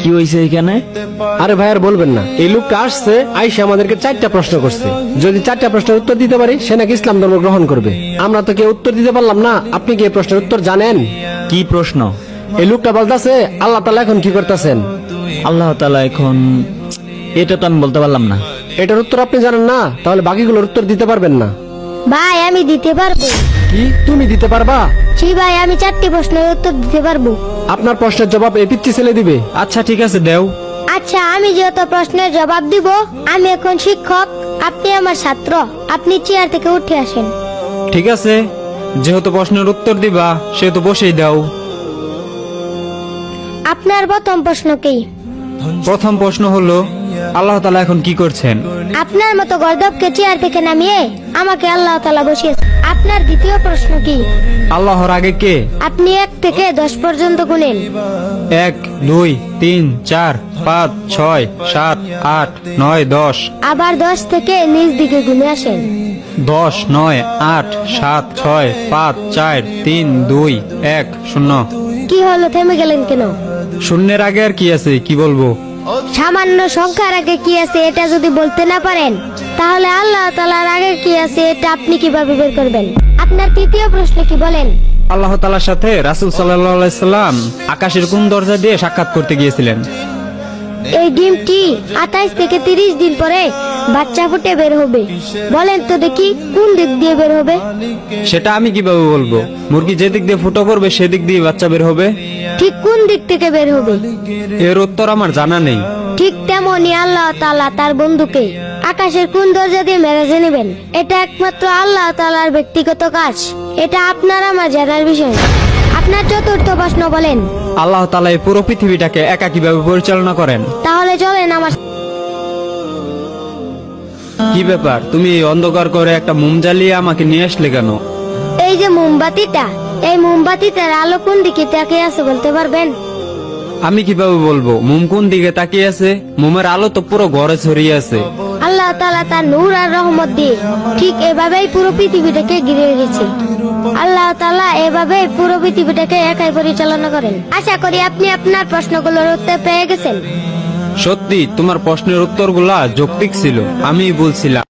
কি হয়েছে এখানে? আরে ভাই আর বলবেন না, এই লোকটা আসছে আইসা আমাদেরকে 4টা প্রশ্ন করছে। যদি 4টা প্রশ্নের উত্তর দিতে পারি সে নাকি ইসলাম ধর্ম গ্রহণ করবে। আমরা তো কেউ উত্তর দিতে পারলাম না। আপনি কি এই প্রশ্নের উত্তর জানেন? কি প্রশ্ন? এই লোকটা বলতেছে আল্লাহ তাআলা এখন কি করতেছেন। আল্লাহ তাআলা এখন, এটা তো আমি বলতে পারলাম না। এটার উত্তর আপনি জানেন না, তাহলে বাকিগুলোর উত্তর দিতে পারবেন না। ভাই আমি দিতে পারবো। কি তুমি দিতে পারবা? জি ভাই, আমি 4টি প্রশ্নের উত্তর দিতে পারবো। আপনার প্রশ্নের জবাব এই পিচ্চি ছেলে দিবে। আচ্ছা ঠিক আছে, দেও। আচ্ছা, আমি যেহেতু প্রশ্নের জবাব দিব, আমি এখন শিক্ষক, আপনি আমার ছাত্র, আপনি চেয়ার থেকে উঠে আসেন। ঠিক আছে, যেহেতু প্রশ্নের উত্তর দিবা সেহেতু বসেই দাও। আপনার প্রথম প্রশ্ন কি? প্রথম প্রশ্ন হলো, আল্লাহ তাআলা এখন কি করছেন? আপনার মতো গর্দবকে চেয়ার থেকে নামিয়ে আমাকে আল্লাহ তাআলা বসিয়েছে। আপনার দ্বিতীয় প্রশ্ন কি? আল্লাহর আগে কে? আপনি 1 থেকে 10 পর্যন্ত গুনেন। 1 2 3 4 5 6 7 8 9 10। আবার 10 থেকে নিচ দিকে গুনে আসেন। 10 9 8 7 6 5 4 3 2 1 0। কি হলো, থেমে গেলেন কেন? শূন্যের আগে আর কি আছে, কি বলবো? সামান্য সংখ্যার আগে কি আছে এটা যদি বলতে না পারেন, তাহলে আল্লাহ তাআলার আগে কি আছে এটা আপনি কিভাবে বের করবেন? আপনার তৃতীয় প্রশ্ন কি বলেন? আল্লাহ তাআলার সাথে রাসূল সাল্লাল্লাহু আলাইহি সাল্লাম আকাশের কোন দরজা দিয়ে সাক্ষাৎ করতে গিয়েছিলেন? এই ডিমটি 28 থেকে 30 দিন পরে বাচ্চা ফুটে বের হবে। বলেন তো দেখি কোন দিক দিয়ে বের হবে? সেটা আমি কিভাবে বলবো? মুরগি যে দিক দিয়ে ফুটো করবে সেদিক দিয়ে বাচ্চা বের হবে। ঠিক কোন দিক থেকে বের হবে? এর উত্তর আমার জানা নেই। ঠিক তেমনি আল্লাহ তাআলা তার বন্ধুকে আকাশের কোন দরজা দিয়ে মেরাজে নেবেন, এটা একমাত্র আল্লাহ তাআলার ব্যক্তিগত কাজ। এটা আপনার আমার জানার বিষয় না। আপনার চতুর্থ প্রশ্ন বলেন। আল্লাহ তাআলা এই পুরো পৃথিবীটাকে একা কিভাবে পরিচালনা করেন? তাহলে চলেন আমার। কি ব্যাপার, তুমি এই অন্ধকার করে একটা মোম জ্বালিয়ে আমাকে নিয়ে আসলে কেন? এই যে মোমবাতিটা, এই মোমবাতিটার আলো কোন দিকে তাকিয়ে আছে বলতে পারবেন? আমি কিভাবে বলবো মোম কোন দিকে তাকিয়ে আছে? মোমের আলো তো পুরো ঘরে ছড়িয়ে আছে। আল্লাহ তাআলা তার নূর আর রহমত দিয়ে ঠিক এভাবেই পুরো পৃথিবীটাকে ঘিরে রেখেছে। আল্লাহ তাআলা এভাবেই পুরো পৃথিবীটাকে একাই পরিচালনা করেন। আশা করি আপনি আপনার প্রশ্নগুলোর উত্তর পেয়ে গেছেন। সত্যি তোমার প্রশ্নের উত্তরগুলা যৌক্তিক ছিল, আমি বলছিলাম।